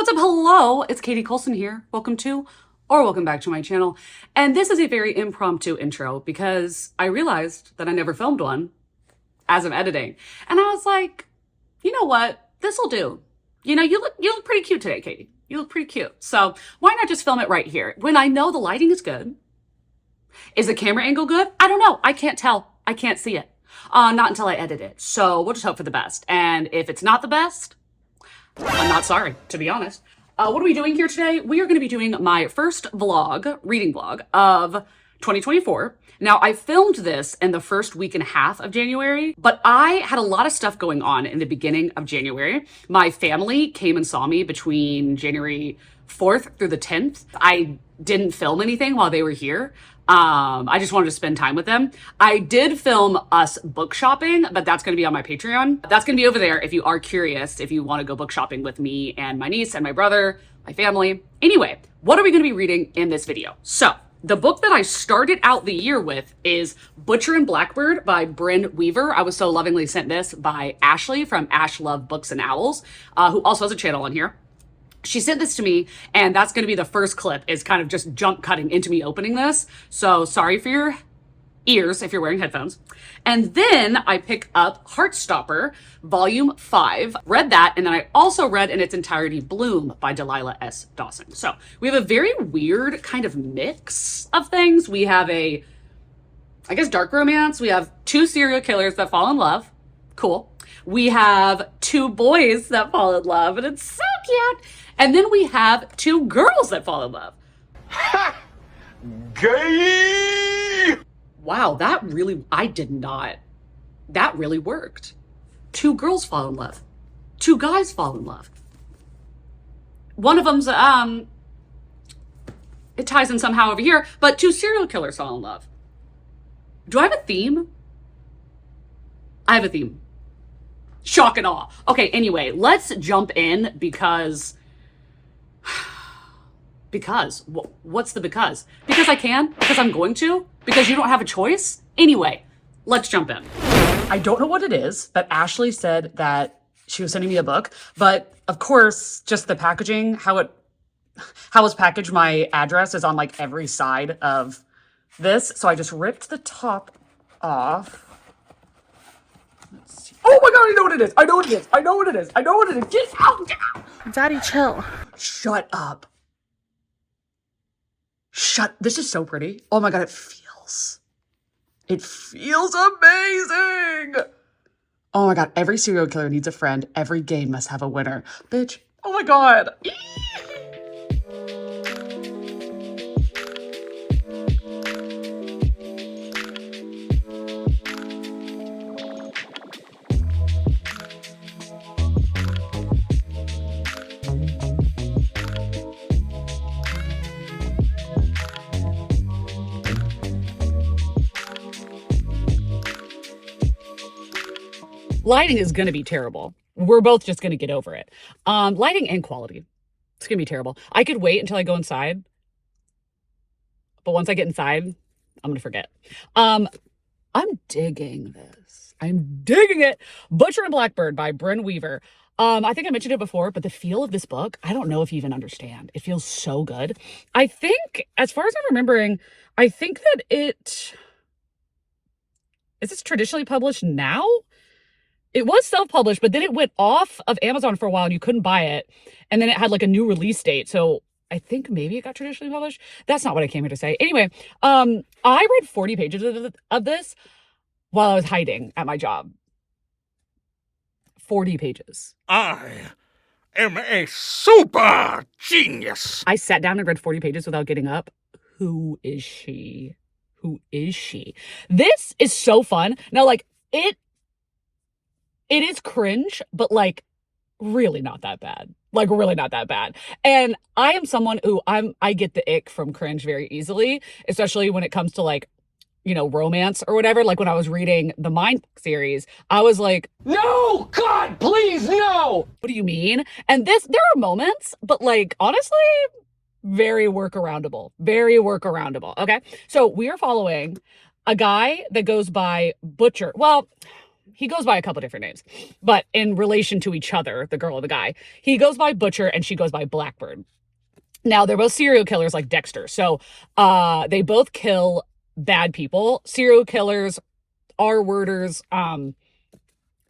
What's up? Hello, it's Katie Colson here. Welcome to or welcome back to my channel. And this is a very impromptu intro because I realized that I never filmed one as I'm editing. And I was like, you know what? This'll do. You know, you look pretty cute today, Katie. You look pretty cute. So why not just film it right here? When I know the lighting is good. Is the camera angle good? I don't know. I can't tell. I can't see it. Not until I edit it. So we'll just hope for the best. And if it's not the best, I'm not sorry, to be honest. What are we doing here today? We are going to be doing my first vlog, reading vlog of 2024. Now, I filmed this in the first week and a half of January, but I had a lot of stuff going on in the beginning of January. My family came and saw me between January 4th through the 10th. I didn't film anything while they were here. I just wanted to spend time with them. I did film us book shopping, but that's going to be on my Patreon. That's going to be over there if you are curious, if you want to go book shopping with me and my niece and my brother, my family. Anyway, what are we going to be reading in this video? So the book that I started out the year with is Butcher and Blackbird by Brynn Weaver. I was so lovingly sent this by Ashley from Ash Love Books and Owls, who also has a channel on here. She sent this to me, and that's going to be the first clip, is kind of just jump cutting into me opening this. So sorry for your ears if you're wearing headphones. And then I pick up Heartstopper, Volume 5. Read that, and then I also read in its entirety Bloom by Delilah S. Dawson. So we have a very weird kind of mix of things. We have a, I guess, dark romance. We have two serial killers that fall in love. Cool. We have two boys that fall in love, and it's so cute. And then we have two girls that fall in love. Ha! Gay! Wow, that really worked. Two girls fall in love. Two guys fall in love. One of them's, it ties in somehow over here, but two serial killers fall in love. Do I have a theme? I have a theme. Shock and awe. Okay, anyway, let's jump in because what's the because? Because I can? Because I'm going to? Because you don't have a choice? Anyway, let's jump in. I don't know what it is, but Ashley said that she was sending me a book, but of course, just the packaging, how it's packaged, my address is on like every side of this. So I just ripped the top off. Let's see. Oh my God, I know what it is. I know what it is. I know what it is. I know what it is. Get out. Get out. Daddy, chill. Shut up. This is so pretty. Oh my God, it feels amazing. Oh my God, every serial killer needs a friend. Every game must have a winner. Bitch. Oh my God. Lighting is going to be terrible. We're both just going to get over it. Lighting and quality. It's going to be terrible. I could wait until I go inside. But once I get inside, I'm going to forget. I'm digging this. I'm digging it. Butcher and Blackbird by Brynn Weaver. I think I mentioned it before, but the feel of this book, I don't know if you even understand. It feels so good. I think, as far as I'm remembering, I think that is this traditionally published now? It was self-published, but then it went off of Amazon for a while and you couldn't buy it. And then it had like a new release date. So I think maybe it got traditionally published. That's not what I came here to say. Anyway, I read 40 pages of this while I was hiding at my job. 40 pages. I am a super genius. I sat down and read 40 pages without getting up. Who is she? Who is she? This is so fun. Now, like, it is cringe, but like really not that bad. Like really not that bad. And I am someone who I get the ick from cringe very easily, especially when it comes to like, you know, romance or whatever. Like when I was reading the Mind series, I was like, no, God, please, no. What do you mean? And there are moments, but like, honestly, very workaroundable. Okay. So we are following a guy that goes by Butcher. Well, He goes by a couple different names, but in relation to each other, the girl and the guy, he goes by Butcher and she goes by Blackbird. Now, they're both serial killers like Dexter. So they both kill bad people, serial killers, R-worders,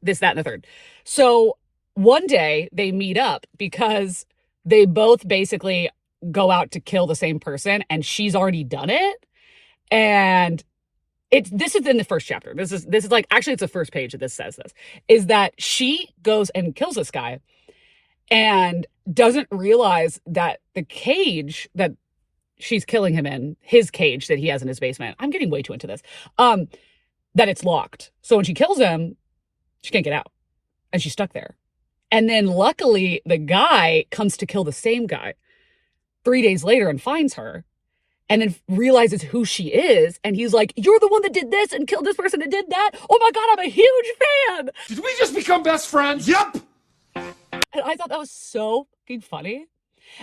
this, that, and the third. So one day they meet up because they both basically go out to kill the same person and she's already done it. And this is in the first chapter. This is like, actually it's the first page that this says this, is that she goes and kills this guy and doesn't realize that the cage that she's killing him in, his cage that he has in his basement, I'm getting way too into this, that it's locked. So when she kills him, she can't get out and she's stuck there. And then luckily the guy comes to kill the same guy 3 days later and finds her and then realizes who she is. And he's like, you're the one that did this and killed this person and did that. Oh my God, I'm a huge fan. Did we just become best friends? Yep. And I thought that was so fucking funny.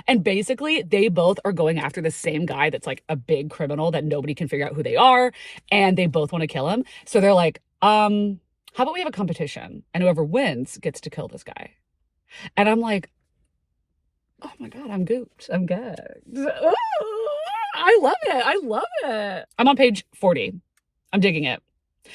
And basically, they both are going after the same guy that's like a big criminal that nobody can figure out who they are. And they both want to kill him. So they're like, how about we have a competition? And whoever wins gets to kill this guy. And I'm like, oh my God, I'm gooped. I'm good. I love it. I love it. I'm on page 40. I'm digging it.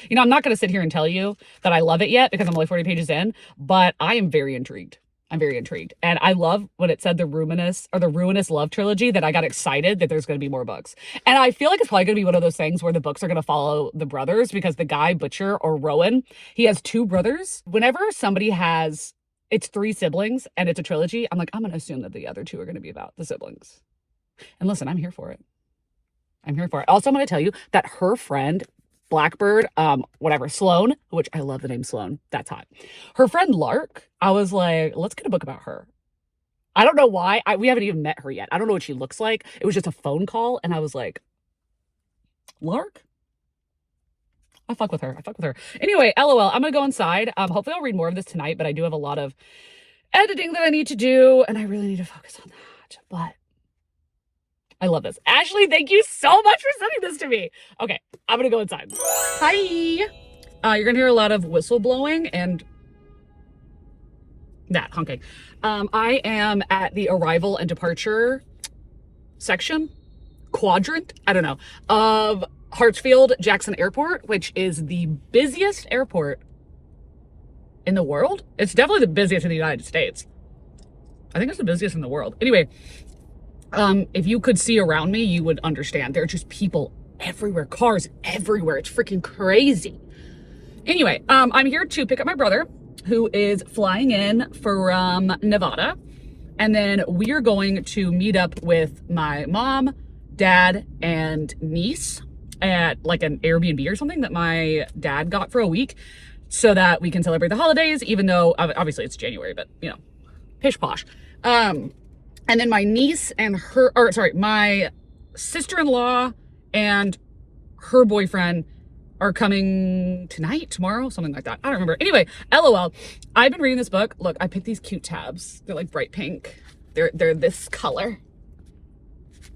You know, I'm not going to sit here and tell you that I love it yet because I'm only 40 pages in, but I am very intrigued. I'm very intrigued. And I love when it said the Ruinous Love Trilogy, that I got excited that there's going to be more books. And I feel like it's probably going to be one of those things where the books are going to follow the brothers because the guy, Butcher or Rowan, he has 2 brothers. Whenever somebody has, it's 3 siblings and it's a trilogy, I'm like, I'm going to assume that the other 2 are going to be about the siblings. And listen, I'm here for it. I'm here for it. Also, I'm going to tell you that her friend, Blackbird, Sloane, which I love the name Sloane. That's hot. Her friend Lark, I was like, let's get a book about her. I don't know why. We haven't even met her yet. I don't know what she looks like. It was just a phone call. And I was like, Lark? I fuck with her. Anyway, LOL, I'm going to go inside. Hopefully I'll read more of this tonight, but I do have a lot of editing that I need to do. And I really need to focus on that. But I love this. Ashley, thank you so much for sending this to me. Okay, I'm going to go inside. Hi. You're going to hear a lot of whistle blowing and that honking. I am at the arrival and departure quadrant, I don't know, of Hartsfield-Jackson Airport, which is the busiest airport in the world. It's definitely the busiest in the United States. I think it's the busiest in the world. Anyway, if you could see around me, you would understand. There are just people everywhere, cars everywhere. It's freaking crazy. Anyway, I'm here to pick up my brother, who is flying in from Nevada. And then we are going to meet up with my mom, dad, and niece at like an Airbnb or something that my dad got for a week so that we can celebrate the holidays, even though obviously it's January, but you know, pish posh. And then my niece and my sister-in-law and her boyfriend are coming tonight, tomorrow, something like that. I don't remember. Anyway, LOL. I've been reading this book. Look, I picked these cute tabs. They're like bright pink. They're this color.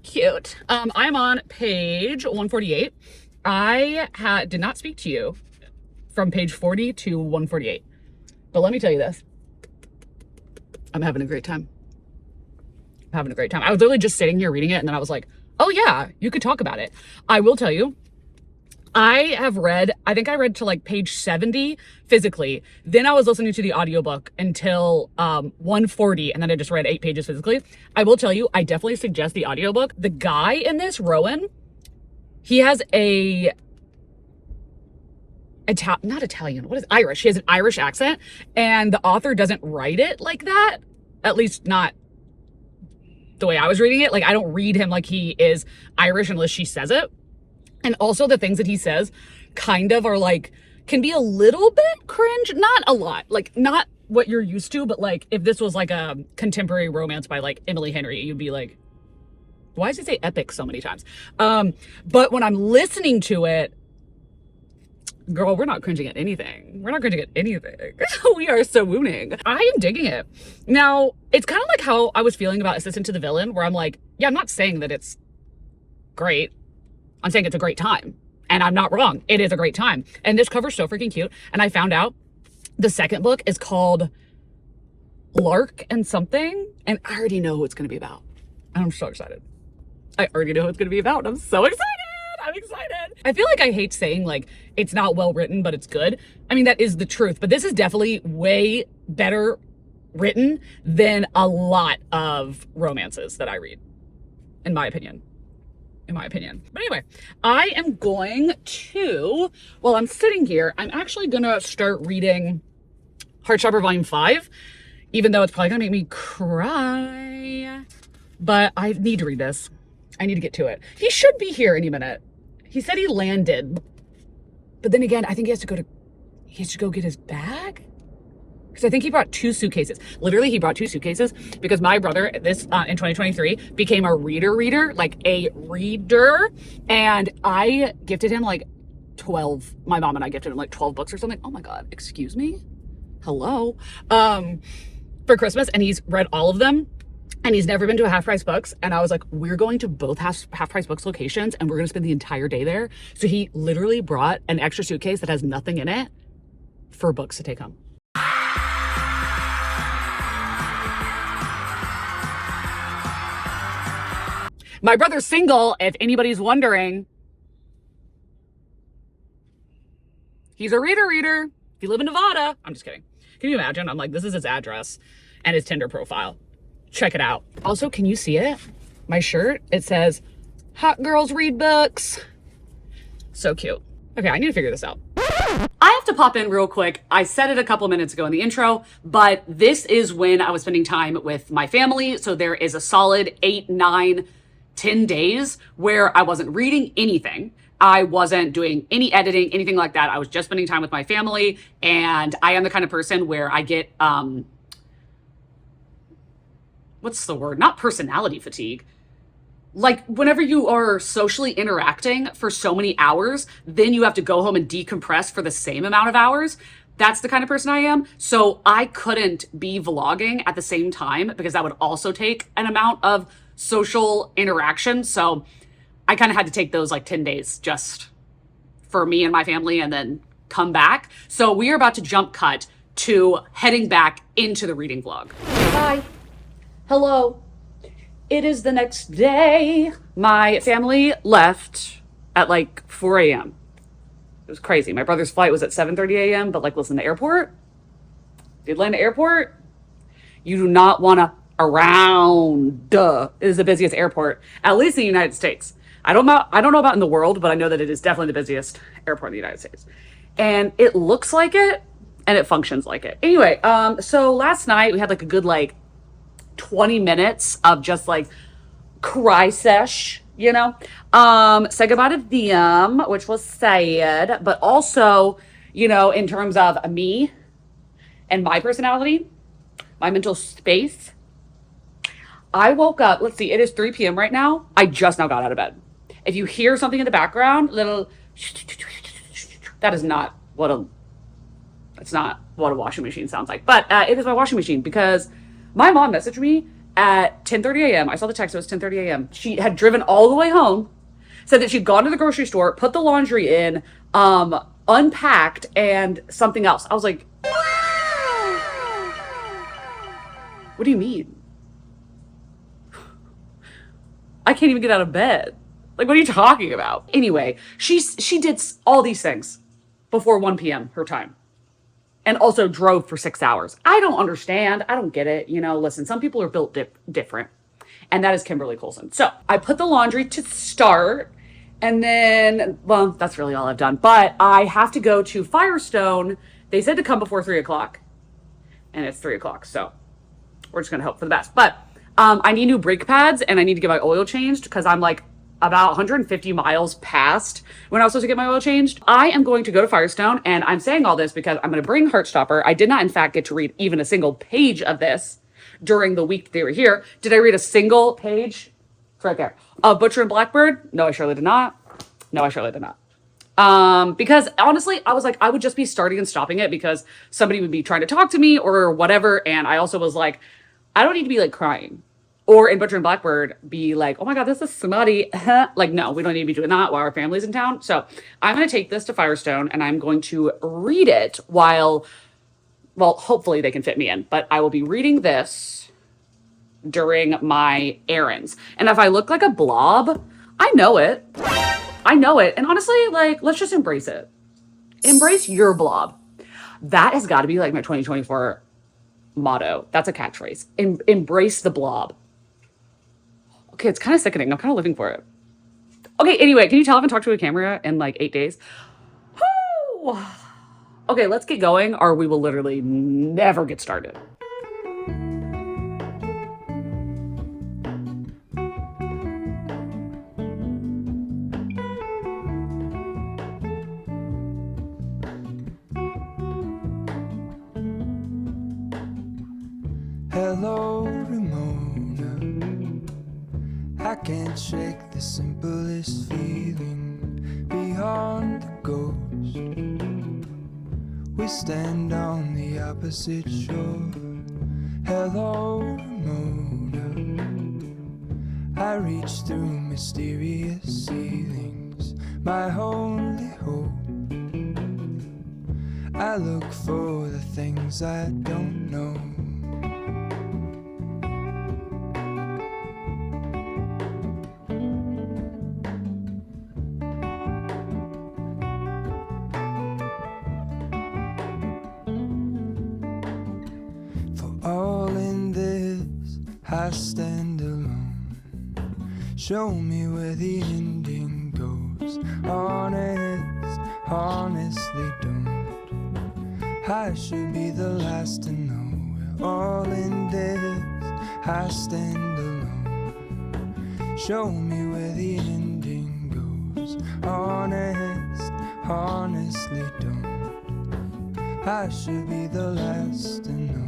Cute. I'm on page 148. I did not speak to you from page 40 to 148. But let me tell you this. I'm having a great time. I was literally just sitting here reading it and then I was like, oh yeah, you could talk about it. I will tell you, I think I read to like page 70 physically. Then I was listening to the audiobook until 140 and then I just read 8 pages physically. I will tell you, I definitely suggest the audiobook. The guy in this, Rowan, he has Irish. He has an Irish accent and the author doesn't write it like that. At least not the way I was reading it. Like, I don't read him like he is Irish unless she says it. And also the things that he says kind of are like, can be a little bit cringe. Not a lot. Like, not what you're used to, but like, if this was like a contemporary romance by like Emily Henry, you'd be like, why does he say epic so many times? But when I'm listening to it, girl, we're not cringing at anything. We are so wooning. I am digging it. Now, it's kind of like how I was feeling about Assistant to the Villain, where I'm like, yeah, I'm not saying that it's great. I'm saying it's a great time. And I'm not wrong. It is a great time. And this cover's so freaking cute. And I found out The second book is called Lark and something, and I already know who it's going to be about. I'm so excited. I already know who it's going to be about. I'm so excited. I'm excited. I feel like I hate saying like it's not well written, but it's good. I mean, that is the truth, but this is definitely way better written than a lot of romances that I read, in my opinion. But anyway, I am going to, while I'm sitting here, I'm actually going to start reading Heartstopper Volume 5, even though it's probably going to make me cry. But I need to read this. I need to get to it. He should be here any minute. He said he landed. But then again, I think he has to go get his bag. Because I think he brought 2 suitcases. Literally, he brought 2 suitcases because my brother, in 2023, became a reader, like a reader. And I gifted him like 12. My mom and I gifted him like 12 books or something. Oh my God, excuse me? Hello? For Christmas. And he's read all of them. And he's never been to a Half Price Books. And I was like, we're going to both Half Price Books locations and we're going to spend the entire day there. So he literally brought an extra suitcase that has nothing in it for books to take home. My brother's single, if anybody's wondering. He's a reader. If you live in Nevada. I'm just kidding. Can you imagine? I'm like, this is his address and his Tinder profile. Check it out. Also, can you see it? My shirt, it says, Hot Girls Read Books. So cute. Okay, I need to figure this out. I have to pop in real quick. I said it a couple minutes ago in the intro, but this is when I was spending time with my family. So there is a solid 8, 9, 10 days where I wasn't reading anything. I wasn't doing any editing, anything like that. I was just spending time with my family. And I am the kind of person where I get, what's the word? Not personality fatigue. Like whenever you are socially interacting for so many hours, then you have to go home and decompress for the same amount of hours. That's the kind of person I am. So I couldn't be vlogging at the same time because that would also take an amount of social interaction. So I kind of had to take those like 10 days just for me and my family and then come back. So we are about to jump cut to heading back into the reading vlog. Bye. Hello. It is the next day. My family left at like 4 a.m. It was crazy. My brother's flight was at 7:30 a.m. But like, listen, the airport, the Atlanta airport, you do not want to around. It is the busiest airport, at least in the United States. I don't know about in the world, but I know that it is definitely the busiest airport in the United States. And it looks like it, and it functions like it. Anyway, so last night we had like a good like 20 minutes of just like cry sesh, you know, say goodbye to them, which was sad, but also, you know, in terms of me and my personality, my mental space, I woke up, let's see, it is 3 p.m. right now. I just now got out of bed. If you hear something in the background, that is not what a washing machine sounds like, but it is my washing machine because my mom messaged me at 10:30 a.m. I saw the text, it was 10:30 a.m. She had driven all the way home, said that she'd gone to the grocery store, put the laundry in, unpacked, and something else. I was like, what do you mean? I can't even get out of bed. Like, what are you talking about? Anyway, she did all these things before 1 p.m. her time. And also drove for 6 hours. I don't understand. I don't get it. You know, listen, some people are built different. And that is Kimberly Colson. So I put the laundry to start. And then, well, that's really all I've done. But I have to go to Firestone. They said to come before 3 o'clock. And it's 3 o'clock. So we're just going to hope for the best. But I need new brake pads. And I need to get my oil changed. Because I'm like about 150 miles past when I was supposed to get my oil changed. I am going to go to Firestone, and I'm saying all this because I'm going to bring Heartstopper. I did not, in fact, get to read even a single page of this during the week they were here. Did I read a single page? It's right there. Butcher and Blackbird? No, I surely did not. Because honestly, I was like, I would just be starting and stopping it because somebody would be trying to talk to me or whatever. And I also was like, I don't need to be like crying. Or in Butcher and Blackbird, be like, oh my God, this is smutty. Like, no, we don't need to be doing that while our family's in town. So I'm going to take this to Firestone and I'm going to read it while well, hopefully they can fit me in, but I will be reading this during my errands. And if I look like a blob, I know it. I know it. And honestly, like, let's just embrace it. Embrace your blob. That has got to be like my 2024 motto. That's a catchphrase. Embrace the blob. Okay, it's kind of sickening. I'm kind of living for it. Okay, anyway, can you tell I haven't talked to a camera in like 8 days? Whew. Okay, let's get going or we will literally never get started. Hello, Ramona. I can't shake the simplest feeling beyond the ghost. We stand on the opposite shore. Hello, Ramona. I reach through mysterious ceilings, my only hope. I look for the things I don't know. All in this, I stand alone. Show me where the ending goes. Honest, honestly don't. I should be the last to know. We're all in this, I stand alone. Show me where the ending goes. Honest, honestly don't. I should be the last to know.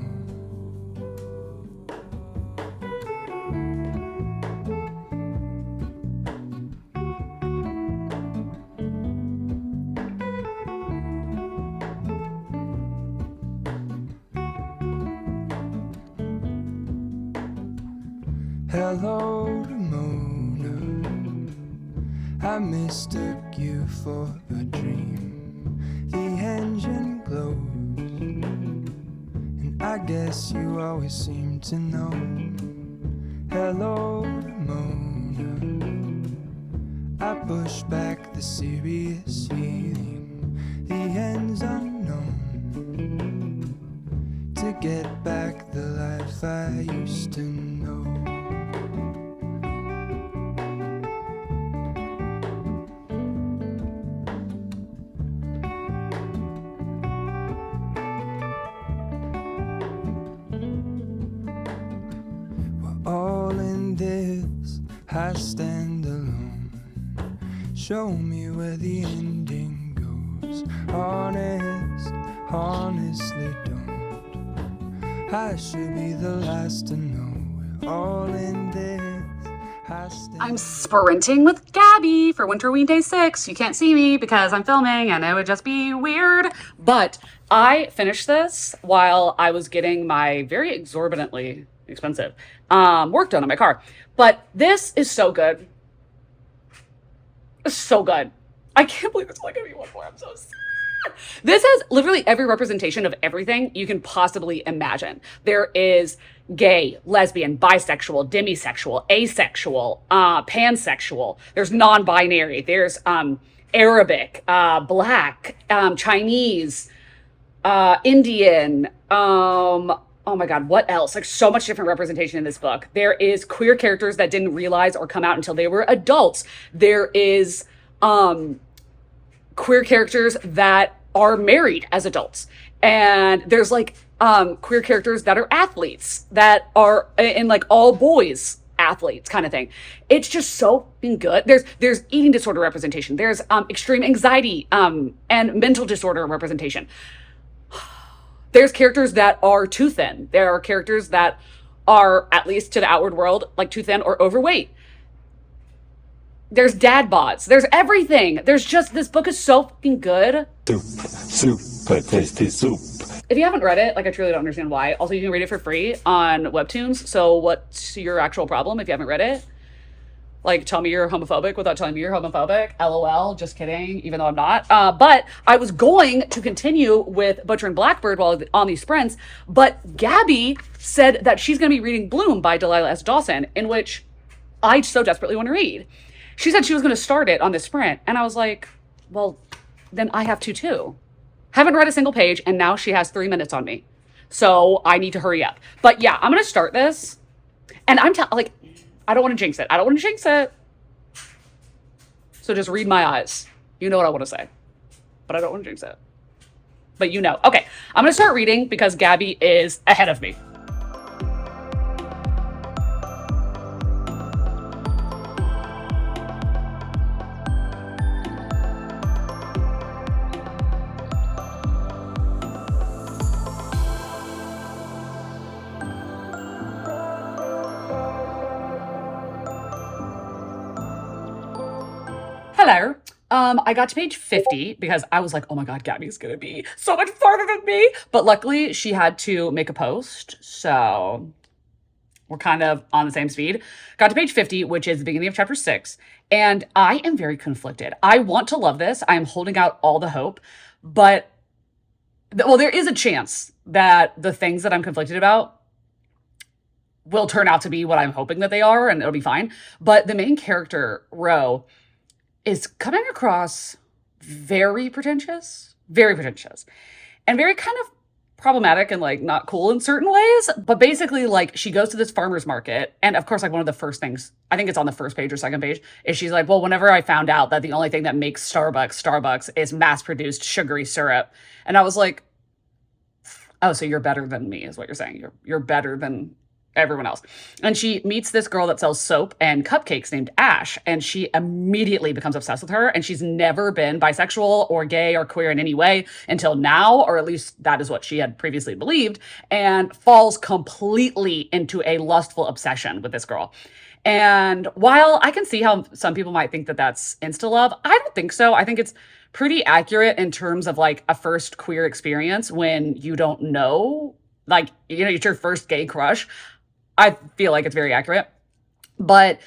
Hello, Ramona. I mistook you for a dream. The engine glows, and I guess you always seem to know. Hello, Ramona. I push back the serious feeling. The end's unknown. To get back the life I used to know. All in this, I stand alone. Show me where the ending goes. Honest, honestly don't. I should be the last to know. We're all in this, I stand. I'm sprinting with Gabby for Winterween Day 6. You can't see me because I'm filming and it would just be weird. But I finished this while I was getting my very exorbitantly expensive work done on my car. But this is so good. It's so good. I can't believe it's only gonna be one more. I'm so sad. This has literally every representation of everything you can possibly imagine. There is gay, lesbian, bisexual, demisexual, asexual, pansexual. There's non-binary. There's Arabic, Black, Chinese, Indian, oh my God, what else? Like so much different representation in this book. There is queer characters that didn't realize or come out until they were adults. There is queer characters that are married as adults. And there's like queer characters that are athletes, that are in like all boys athletes kind of thing. It's just so good. There's eating disorder representation. There's extreme anxiety and mental disorder representation. There's characters that are too thin. There are characters that are, at least to the outward world, like too thin or overweight. There's dad bods. There's everything. There's just, this book is so fucking good. Super tasty soup. If you haven't read it, like I truly don't understand why. Also, you can read it for free on Webtoons. So what's your actual problem if you haven't read it? Like, tell me you're homophobic without telling me you're homophobic. LOL, just kidding, even though I'm not. But I was going to continue with Butcher and Blackbird while on these sprints, but Gabby said that she's going to be reading Bloom by Delilah S. Dawson, in which I so desperately want to read. She said she was going to start it on this sprint, and I was like, well, then I have to too. Haven't read a single page, and now she has 3 minutes on me. So I need to hurry up. But yeah, I'm going to start this, and like, I don't want to jinx it. I don't want to jinx it. So just read my eyes. You know what I want to say. But I don't want to jinx it. But you know. Okay, I'm going to start reading because Gabby is ahead of me. Hello. I got to page 50 because I was like, oh my God, Gabby's going to be so much farther than me. But luckily she had to make a post. So we're kind of on the same speed. Got to page 50, which is the beginning of chapter 6. And I am very conflicted. I want to love this. I am holding out all the hope. But, well, there is a chance that the things that I'm conflicted about will turn out to be what I'm hoping that they are, and it'll be fine. But the main character, Ro, is coming across very pretentious, and very kind of problematic and like not cool in certain ways. But basically, like, she goes to this farmer's market, and of course, like, one of the first things, I think it's on the first page or second page, is she's like, well, whenever I found out that the only thing that makes Starbucks is mass-produced sugary syrup. And I was like, oh, so you're better than me is what you're saying. You're better than everyone else. And she meets this girl that sells soap and cupcakes named Ash, and she immediately becomes obsessed with her. And she's never been bisexual or gay or queer in any way until now, or at least that is what she had previously believed, and falls completely into a lustful obsession with this girl. And while I can see how some people might think that that's insta love, I don't think so. I think it's pretty accurate in terms of like a first queer experience when you don't know, like, you know, it's your first gay crush. I feel like it's very accurate. But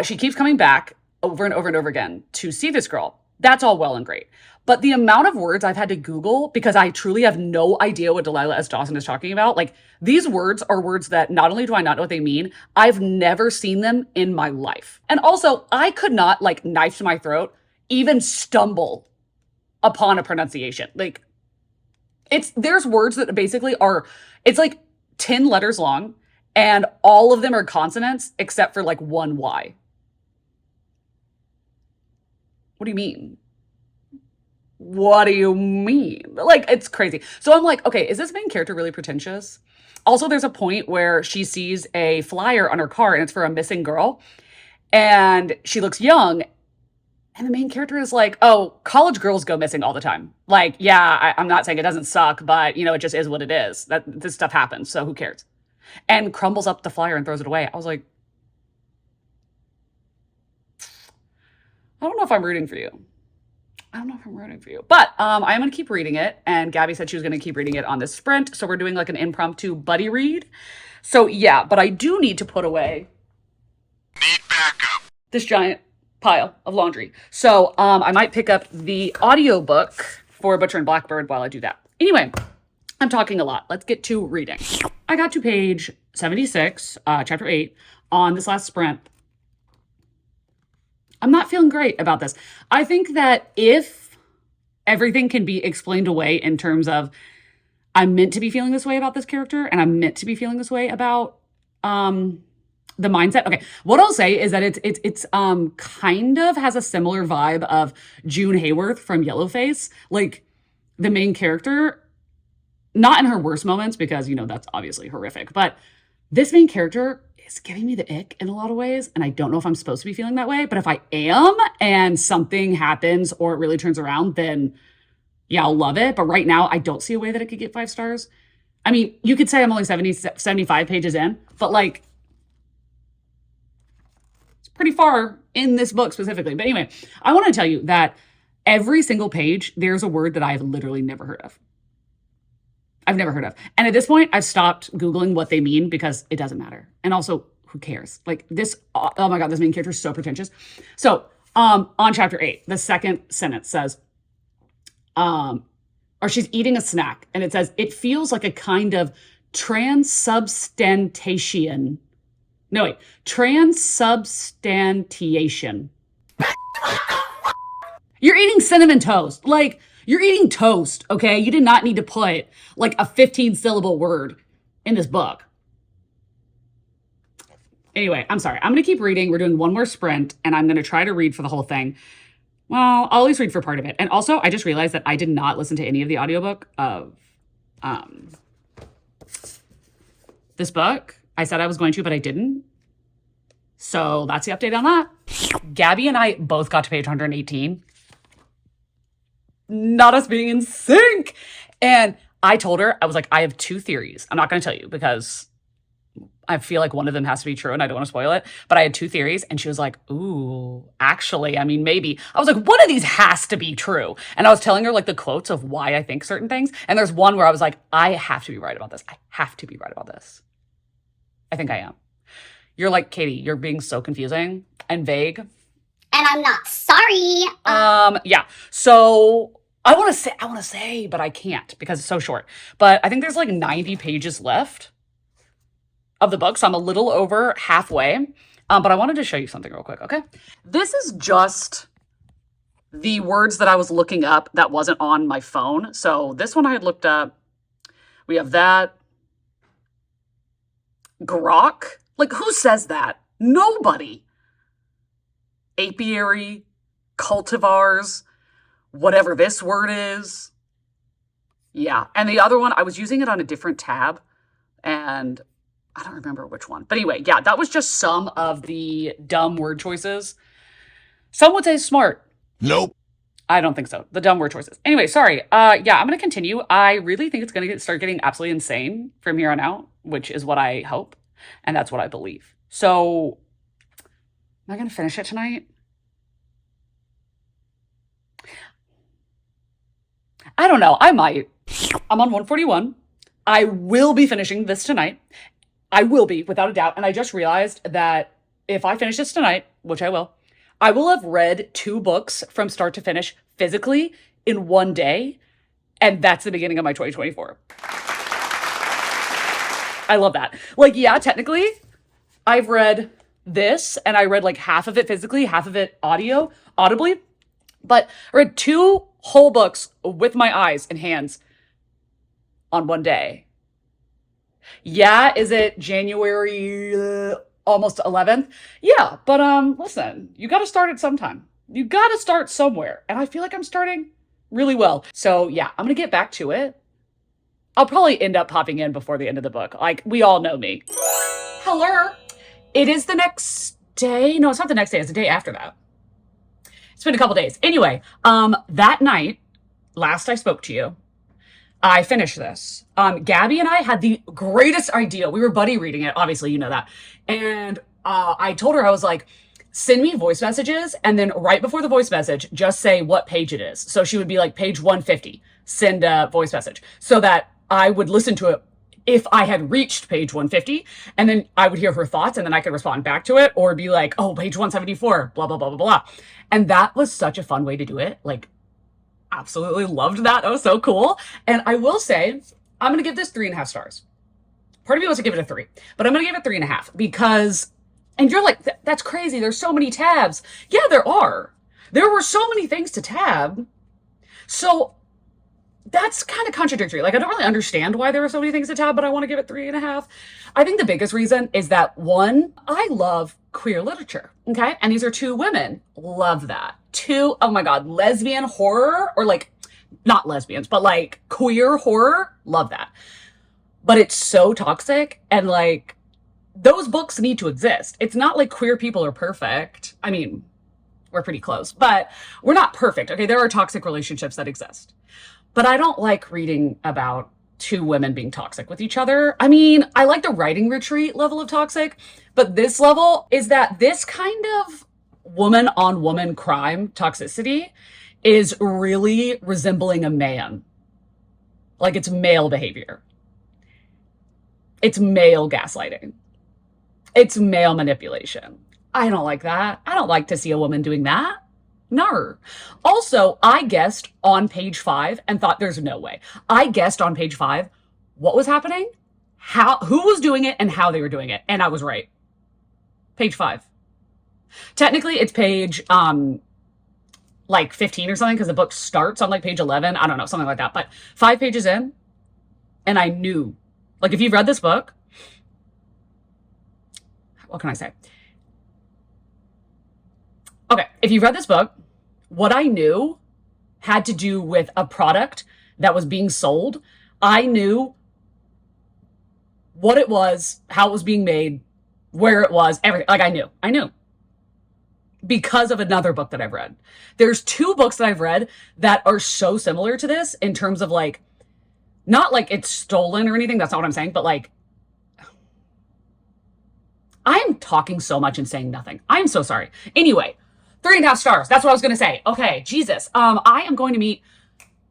she keeps coming back over and over and over again to see this girl. That's all well and great. But the amount of words I've had to Google, because I truly have no idea what Delilah S. Dawson is talking about. Like, these words are words that not only do I not know what they mean, I've never seen them in my life. And also, I could not, like, knife to my throat, even stumble upon a pronunciation. Like, there's words that basically are, it's like 10 letters long, and all of them are consonants except for like one Y. What do you mean? What do you mean? Like, it's crazy. So I'm like, okay, is this main character really pretentious? Also, there's a point where she sees a flyer on her car and it's for a missing girl. And she looks young. And the main character is like, oh, college girls go missing all the time. Like, yeah, I'm not saying it doesn't suck, but, you know, it just is what it is. This stuff happens, so who cares? And crumbles up the flyer and throws it away. I was like, I don't know if I'm rooting for you. But I'm going to keep reading it. And Gabby said she was going to keep reading it on this sprint. So we're doing like an impromptu buddy read. So yeah, but I do need to put away this giant pile of laundry. So I might pick up the audiobook for Butcher and Blackbird while I do that. Anyway, I'm talking a lot. Let's get to reading. I got to page 76, chapter 8, on this last sprint. I'm not feeling great about this. I think that if everything can be explained away in terms of I'm meant to be feeling this way about this character and I'm meant to be feeling this way about the mindset. Okay, what I'll say is that it's kind of has a similar vibe of June Hayworth from Yellowface. Like, the main character, not in her worst moments, because, you know, that's obviously horrific, but this main character is giving me the ick in a lot of ways, and I don't know if I'm supposed to be feeling that way, but if I am and something happens or it really turns around, then yeah, I'll love it. But right now, I don't see a way that it could get 5 stars. I mean, you could say I'm only 75 pages in, but like, it's pretty far in this book specifically. But anyway, I want to tell you that every single page, there's a word that I've literally never heard of. And at this point, I've stopped Googling what they mean because it doesn't matter. And also, who cares? Like this, oh my God, this main character is so pretentious. So on chapter 8, the second sentence says, or she's eating a snack, and it says, it feels like a kind of transubstantiation. No, wait, transubstantiation. You're eating cinnamon toast. Like, you're eating toast, okay? You did not need to put like a 15-syllable word in this book. Anyway, I'm sorry. I'm going to keep reading. We're doing one more sprint, and I'm going to try to read for the whole thing. Well, I'll at least read for part of it. And also, I just realized that I did not listen to any of the audiobook of this book. I said I was going to, but I didn't. So that's the update on that. Gabby and I both got to page 118. Not us being in sync. And I told her, I was like, I have 2 theories. I'm not going to tell you because I feel like one of them has to be true and I don't want to spoil it. But I had 2 theories and she was like, ooh, actually, I mean, maybe. I was like, one of these has to be true. And I was telling her like the quotes of why I think certain things. And there's one where I was like, I have to be right about this. I have to be right about this. I think I am. You're like, Katie, you're being so confusing and vague. And I'm not sorry. Yeah. So I want to say, but I can't because it's so short. But I think there's like 90 pages left of the book. So I'm a little over halfway. But I wanted to show you something real quick. Okay. This is just the words that I was looking up that wasn't on my phone. So this one I had looked up. We have that. Grok. Like, who says that? Nobody. Apiary, cultivars, whatever this word is. Yeah. And the other one, I was using it on a different tab, and I don't remember which one. But anyway, yeah, that was just some of the dumb word choices. Some would say smart. Nope. I don't think so. The dumb word choices. Anyway, sorry. Yeah, I'm going to continue. I really think it's going to start getting absolutely insane from here on out, which is what I hope. And that's what I believe. So, am I going to finish it tonight? I don't know. I might. I'm on 141. I will be finishing this tonight. I will be, without a doubt. And I just realized that if I finish this tonight, which I will have read 2 books from start to finish physically in one day. And that's the beginning of my 2024. I love that. Like, yeah, technically, I've read this, and I read like half of it physically, half of it audibly, but I read 2 whole books with my eyes and hands on one day. Yeah, is it January almost 11th? Yeah, but listen, you got to start at sometime. You got to start somewhere, and I feel like I'm starting really well. So yeah, I'm gonna get back to it. I'll probably end up popping in before the end of the book. Like, we all know me. Hello. It is the next day. No, it's not the next day. It's the day after that. It's been a couple days. Anyway, that night, last I spoke to you, I finished this. Gabby and I had the greatest idea. We were buddy reading it. Obviously, you know that. And I told her, I was like, send me voice messages. And then right before the voice message, just say what page it is. So she would be like, page 150, send a voice message. So that I would listen to it if I had reached page 150, and then I would hear her thoughts, and then I could respond back to it, or be like, oh, page 174, blah, blah, blah, blah, blah. And that was such a fun way to do it. Like, absolutely loved that. That was so cool. And I will say, I'm going to give this 3.5 stars. Part of me wants to give it a 3, but I'm going to give it 3.5 because, and you're like, that's crazy. There's so many tabs. Yeah, there are. There were so many things to tab. So that's kind of contradictory. Like, I don't really understand why there are so many things to tab, but I want to give it 3.5. I think the biggest reason is that, one, I love queer literature. Okay. And these are 2 women. Love that. 2, oh my God, lesbian horror, or like, not lesbians, but like queer horror. Love that. But it's so toxic, and like, those books need to exist. It's not like queer people are perfect. I mean, we're pretty close, but we're not perfect. Okay. There are toxic relationships that exist. But I don't like reading about 2 women being toxic with each other. I mean, I like the writing retreat level of toxic, but this level is that this kind of woman on woman crime toxicity is really resembling a man. Like, it's male behavior. It's male gaslighting. It's male manipulation. I don't like that. I don't like to see a woman doing that. No. Also, I guessed on page 5 and thought there's no way. I guessed on page 5 what was happening, who was doing it, and how they were doing it. And I was right. Page 5. Technically, it's page like 15 or something because the book starts on like page 11. I don't know, something like that. But 5 pages in, and I knew. Like, if you've read this book, what can I say? Okay, if you've read this book, what I knew had to do with a product that was being sold. I knew what it was, how it was being made, where it was, everything. Like, I knew. Because of another book that I've read. There's 2 books that I've read that are so similar to this in terms of like, not like it's stolen or anything. That's not what I'm saying. But like, I'm talking so much and saying nothing. I'm so sorry. Anyway, 3.5 stars. That's what I was going to say. Okay, Jesus. I am going to meet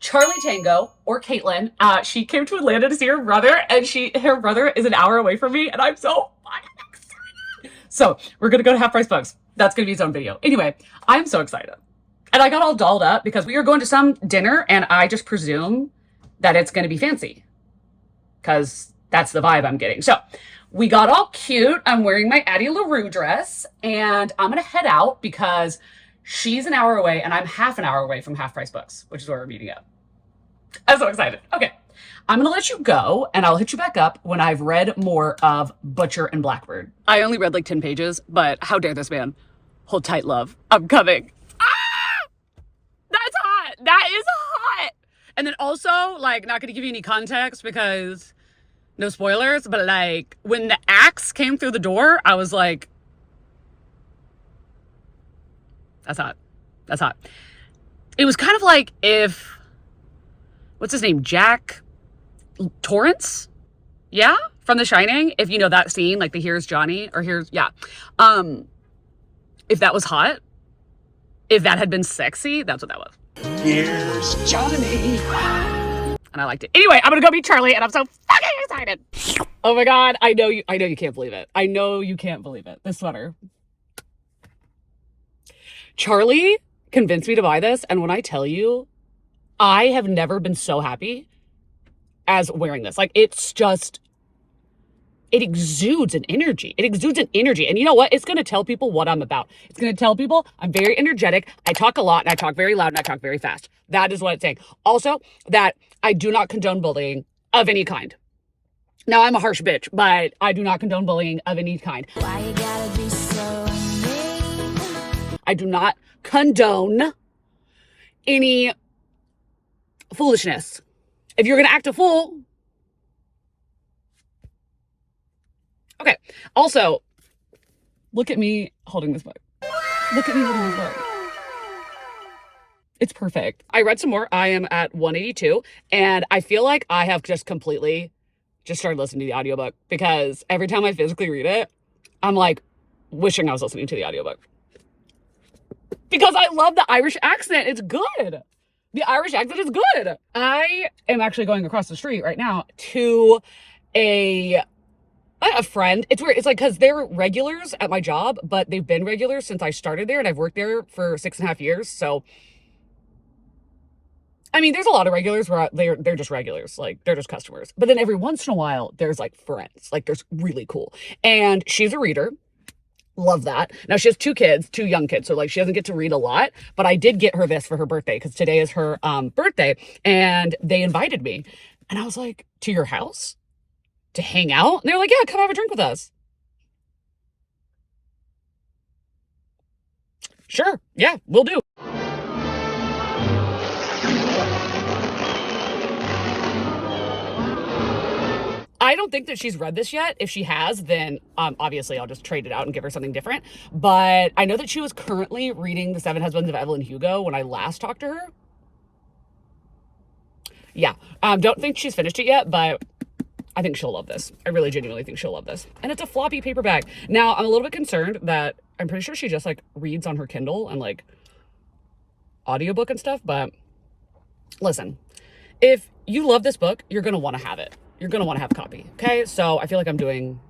Charlie Tango or Caitlin. She came to Atlanta to see her brother, and her brother is an hour away from me, and I'm so fucking excited. So we're going to go to Half Price Books. That's going to be its own video. Anyway, I'm so excited. And I got all dolled up because we are going to some dinner, and I just presume that it's going to be fancy because that's the vibe I'm getting. So we got all cute. I'm wearing my Addie LaRue dress, and I'm going to head out because she's an hour away and I'm half an hour away from Half Price Books, which is where we're meeting up. I'm so excited. Okay. I'm going to let you go, and I'll hit you back up when I've read more of Butcher and Blackbird. I only read like 10 pages, but how dare this man? Hold tight, love. I'm coming. Ah! That's hot. That is hot. And then also, like, not going to give you any context because no spoilers, but like when the axe came through the door, I was like, that's hot. That's hot. It was kind of like if, what's his name? Jack Torrance? Yeah? From The Shining. If you know that scene, like the here's Johnny or here's, yeah. If that was hot, if that had been sexy, that's what that was. Here's Johnny. And I liked it. Anyway, I'm gonna go meet Charlie, and I'm so fucking excited. Oh my God. I know you can't believe it. I know you can't believe it. This sweater. Charlie convinced me to buy this, and when I tell you, I have never been so happy as wearing this. Like, it's just, it exudes an energy. It exudes an energy. And you know what? It's going to tell people what I'm about. It's going to tell people I'm very energetic. I talk a lot, and I talk very loud, and I talk very fast. That is what it's saying. Also, that I do not condone bullying of any kind. Now, I'm a harsh bitch, but I do not condone bullying of any kind. Why you gotta be so mean? I do not condone any foolishness. If you're going to act a fool. Okay. Also, look at me holding this book. Look at me holding this book. It's perfect. I read some more. I am at 182, and I feel like I have just completely just started listening to the audiobook because every time I physically read it, I'm like wishing I was listening to the audiobook. Because I love the Irish accent. It's good. The Irish accent is good. I am actually going across the street right now to a friend. It's weird. It's like, because they're regulars at my job, but they've been regulars since I started there, and I've worked there for 6.5 years. So, I mean, there's a lot of regulars where they're just regulars. Like, they're just customers. But then every once in a while, there's like friends. Like, there's really cool. And she's a reader. Love that. Now, she has 2 kids, 2 young kids. So, like, she doesn't get to read a lot. But I did get her this for her birthday because today is her birthday. And they invited me. And I was like, to your house? To hang out? And they're like, yeah, come have a drink with us. Sure. Yeah, we'll do. I don't think that she's read this yet. If she has, then obviously I'll just trade it out and give her something different. But I know that she was currently reading The 7 Husbands of Evelyn Hugo when I last talked to her. Yeah. Don't think she's finished it yet, but I think she'll love this. I really genuinely think she'll love this. And it's a floppy paperback. Now, I'm a little bit concerned that I'm pretty sure she just like reads on her Kindle and like audiobook and stuff. But listen, if you love this book, you're going to want to have it. You're going to want to have a copy. Okay. So I feel like I'm doing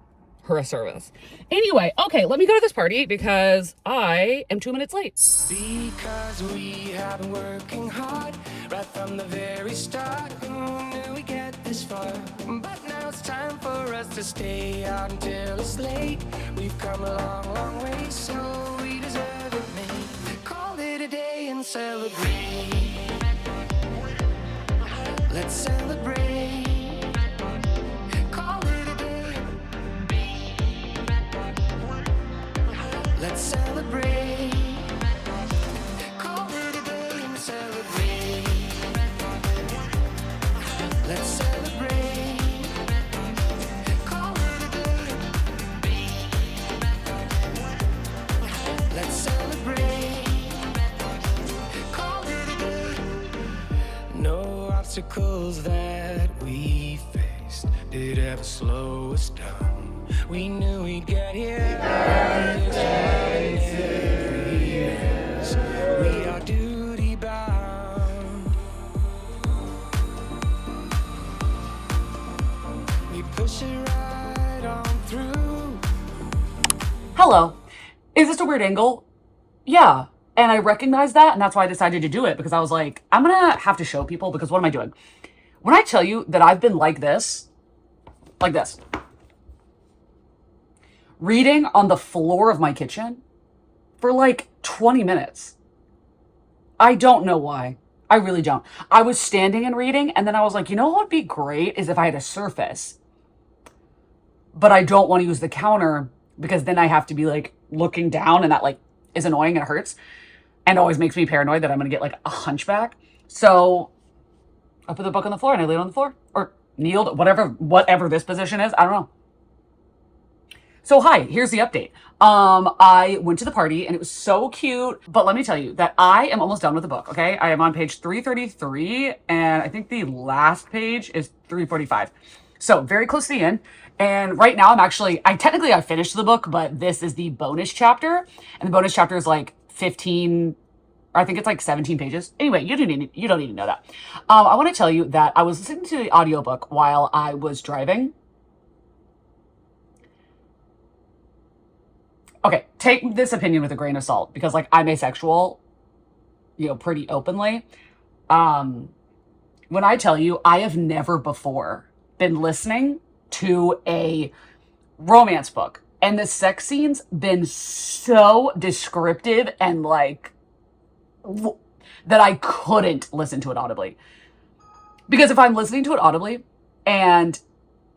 her a service. Anyway, okay, let me go to this party because I am 2 minutes late. Because we have been working hard right from the very start. Who knew we'd get this far? But now it's time for us to stay out until it's late. We've come a long, long way, so we deserve it, mate. Call it a day and celebrate. Let's celebrate. Call it a day. Let's celebrate. Call it a day and celebrate. Let's celebrate. Call it a day. Let's celebrate. Call it a day. No obstacles that we faced did ever slow us down. We knew we'd get here. We are duty bound. We push it right on through. Hello. Is this a weird angle? Yeah. And I recognize that, and that's why I decided to do it, because I was like, I'm gonna have to show people, because what am I doing? When I tell you that I've been like this, reading on the floor of my kitchen for like 20 minutes. I don't know why. I really don't. I was standing and reading, and then I was like, you know what would be great is if I had a surface. But I don't want to use the counter because then I have to be like looking down, and that like is annoying and it hurts and always makes me paranoid that I'm going to get like a hunchback. So I put the book on the floor and I laid on the floor or kneeled, whatever this position is. I don't know. So hi, here's the update. I went to the party and it was so cute, but let me tell you that I am almost done with the book, okay? I am on page 333 and I think the last page is 345. So very close to the end. And right now I finished the book, but this is the bonus chapter. And the bonus chapter is like 15, I think it's like 17 pages. Anyway, you don't need to know that. I want to tell you that I was listening to the audiobook while I was driving. Okay, take this opinion with a grain of salt because like I'm asexual, pretty openly. When I tell you, I have never before been listening to a romance book and the sex scenes been so descriptive and like that I couldn't listen to it audibly. Because if I'm listening to it audibly and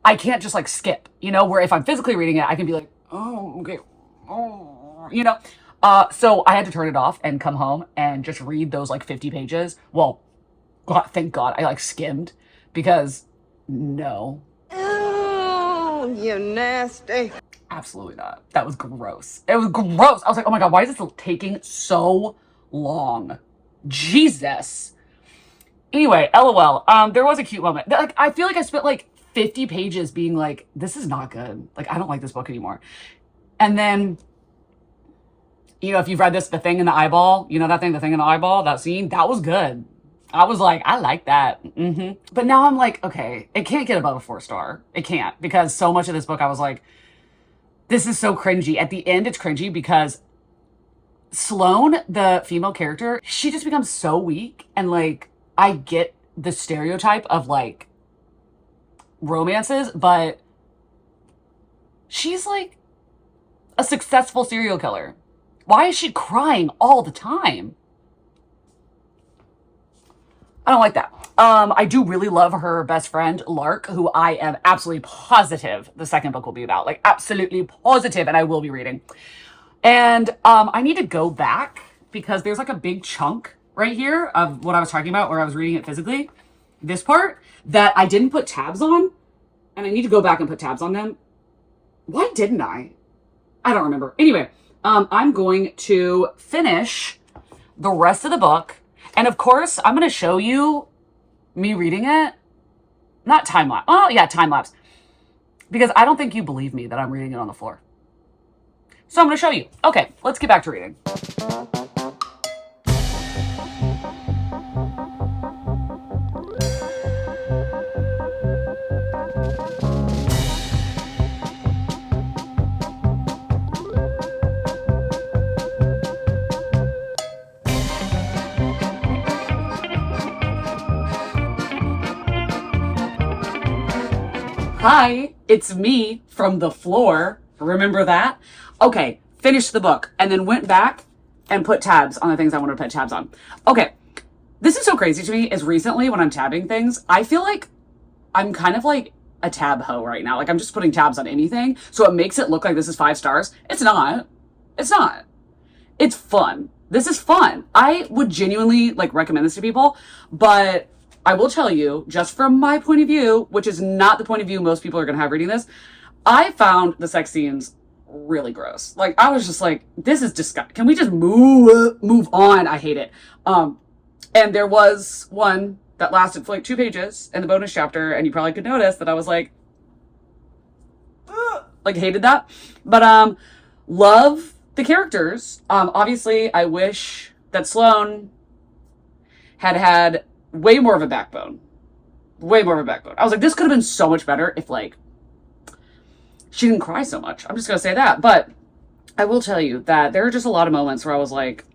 I can't just like skip, where if I'm physically reading it, I can be like, oh, okay. Oh, so I had to turn it off and come home and just read those like 50 pages. Well, God, thank God I like skimmed because no. Oh, you nasty. Absolutely not. That was gross. It was gross. I was like, oh my God, why is this taking so long? Jesus. Anyway, LOL. There was a cute moment. Like, I feel like I spent like 50 pages being like, this is not good. Like, I don't like this book anymore. And then, if you've read this, the thing in the eyeball, that thing, the thing in the eyeball, that scene, that was good. I was like, I like that. But now I'm like, okay, it can't get above a 4-star. It can't, because so much of this book, I was like, this is so cringy. At the end, it's cringy because Sloane, the female character, she just becomes so weak. And like, I get the stereotype of like romances, but she's like a successful serial killer. Why is she crying all the time? I don't like that. I do really love her best friend, Lark, who I am absolutely positive the second book will be about. Like, absolutely positive, and I will be reading. And I need to go back because there's like a big chunk right here of what I was talking about where I was reading it physically. This part that I didn't put tabs on, and I need to go back and put tabs on them. Why didn't I? I don't remember. Anyway, I'm going to finish the rest of the book. And of course, I'm going to show you me reading it. Not time lapse. Oh, yeah, time lapse. Because I don't think you believe me that I'm reading it on the floor. So I'm going to show you. Okay, let's get back to reading. Hi, it's me from the floor. Remember that? Okay, finished the book and then went back and put tabs on the things I wanted to put tabs on. Okay, this is so crazy to me is recently when I'm tabbing things, I feel like I'm kind of like a tab hoe right now. Like I'm just putting tabs on anything. So it makes it look like this is 5 stars. It's not. It's not. It's fun. This is fun. I would genuinely like recommend this to people, but I will tell you, just from my point of view, which is not the point of view most people are going to have reading this, I found the sex scenes really gross. Like I was just like, this is disgusting. Can we just move on? I hate it. And there was one that lasted for like 2 pages in the bonus chapter, and you probably could notice that I was like, ugh, like hated that. But love the characters. Obviously, I wish that Sloane had way more of a backbone. Way more of a backbone. I was like, this could have been so much better if like she didn't cry so much. I'm just gonna say that. But I will tell you that there are just a lot of moments where I was like,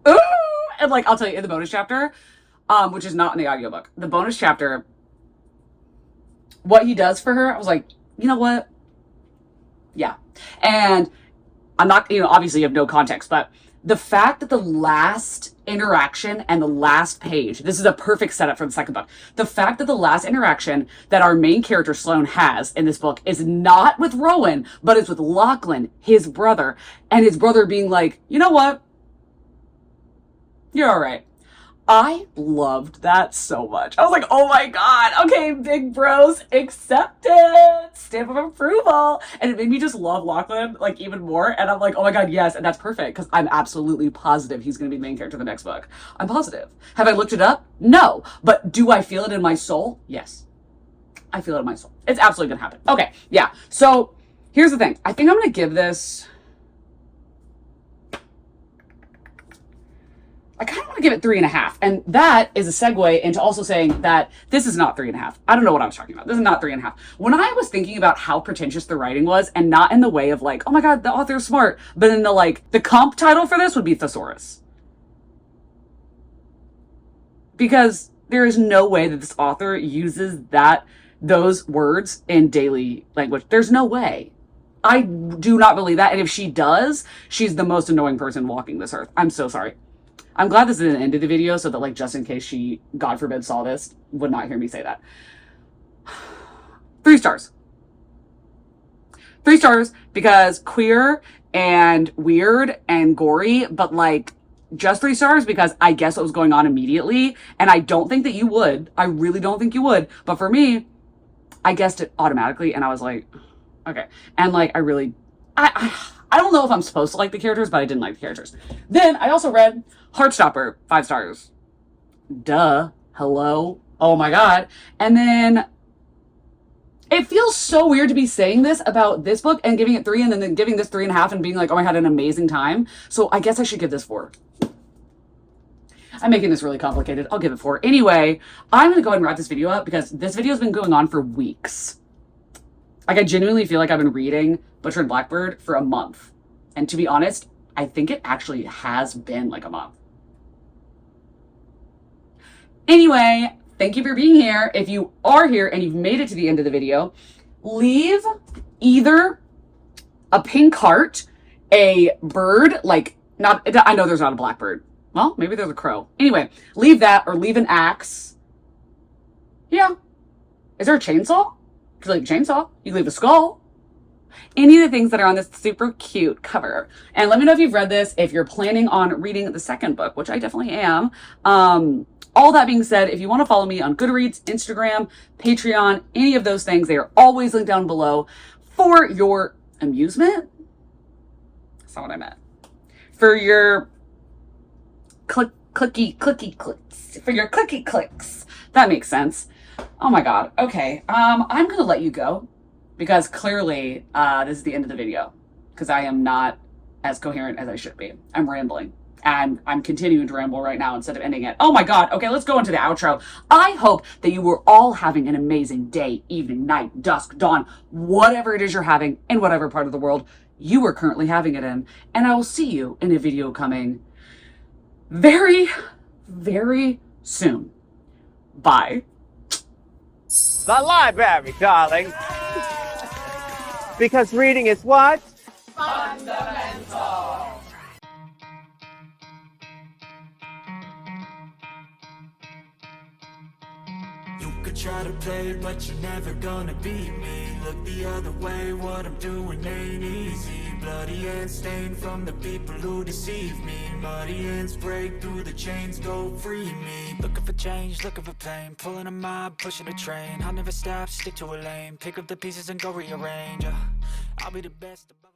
ooh! And like, I'll tell you, in the bonus chapter, which is not in the audiobook, the bonus chapter, what he does for her, I was like, you know what? Yeah. And I'm not, obviously you have no context, but the fact that the last interaction and the last page, this is a perfect setup for the second book. The fact that the last interaction that our main character Sloane has in this book is not with Rowan, but it's with Lachlan, his brother, and his brother being like, you know what? You're all right. I loved that so much. I was like, oh my God. Okay, big bros accepted. Stamp of approval. And it made me just love Lachlan like even more. And I'm like, oh my God, yes. And that's perfect because I'm absolutely positive he's going to be the main character of the next book. I'm positive. Have I looked it up? No. But do I feel it in my soul? Yes. I feel it in my soul. It's absolutely going to happen. Okay. Yeah. So here's the thing. I think I'm going to give this, I kind of want to give it 3.5. And that is a segue into also saying that this is not 3.5. I don't know what I was talking about. This is not 3.5. When I was thinking about how pretentious the writing was, and not in the way of like, oh my God, the author's smart, but in the like, the comp title for this would be Thesaurus. Because there is no way that this author uses those words in daily language. There's no way. I do not believe that. And if she does, she's the most annoying person walking this earth. I'm so sorry. I'm glad this is the end of the video so that like just in case she, God forbid, saw this, would not hear me say that. 3 stars. 3 stars because queer and weird and gory, but like just 3 stars because I guess what was going on immediately. And I don't think that you would. I really don't think you would. But for me, I guessed it automatically and I was like, okay. And like, I don't know if I'm supposed to like the characters, but I didn't like the characters. Then I also read Heartstopper, 5 stars. Duh. Hello. Oh my God. And then it feels so weird to be saying this about this book and giving it 3 and then giving this 3.5 and being like, oh, I had an amazing time. So I guess I should give this 4. I'm making this really complicated. I'll give it 4. Anyway, I'm going to go ahead and wrap this video up because this video has been going on for weeks. Like I genuinely feel like I've been reading Butcher and Blackbird for a month. And to be honest, I think it actually has been like a month. Anyway, thank you for being here. If you are here and you've made it to the end of the video, leave either a pink heart, a bird, like I know there's not a blackbird. Well, maybe there's a crow. Anyway, leave that or leave an axe. Yeah. Is there a chainsaw? You could leave a chainsaw. You could leave a skull. Any of the things that are on this super cute cover. And let me know if you've read this, if you're planning on reading the second book, which I definitely am. All that being said, if you want to follow me on Goodreads, Instagram, Patreon, any of those things, they are always linked down below for your amusement. That's not what I meant. For your clicky clicks. For your clicky clicks. That makes sense. Oh my God. Okay. I'm going to let you go because clearly this is the end of the video because I am not as coherent as I should be. I'm rambling and I'm continuing to ramble right now instead of ending it. Oh my God. Okay. Let's go into the outro. I hope that you were all having an amazing day, evening, night, dusk, dawn, whatever it is you're having in whatever part of the world you are currently having it in. And I will see you in a video coming very, very soon. Bye. The library, darling. Because reading is what? You could try to play, but you're never gonna beat me. Look the other way, what I'm doing ain't easy. Bloody hands stained from the people who deceive me. Muddy hands break through the chains, go free me. Looking for change, looking for pain. Pulling a mob, pushing a train. I'll never stop, stick to a lane. Pick up the pieces and go rearrange. I'll be the best above.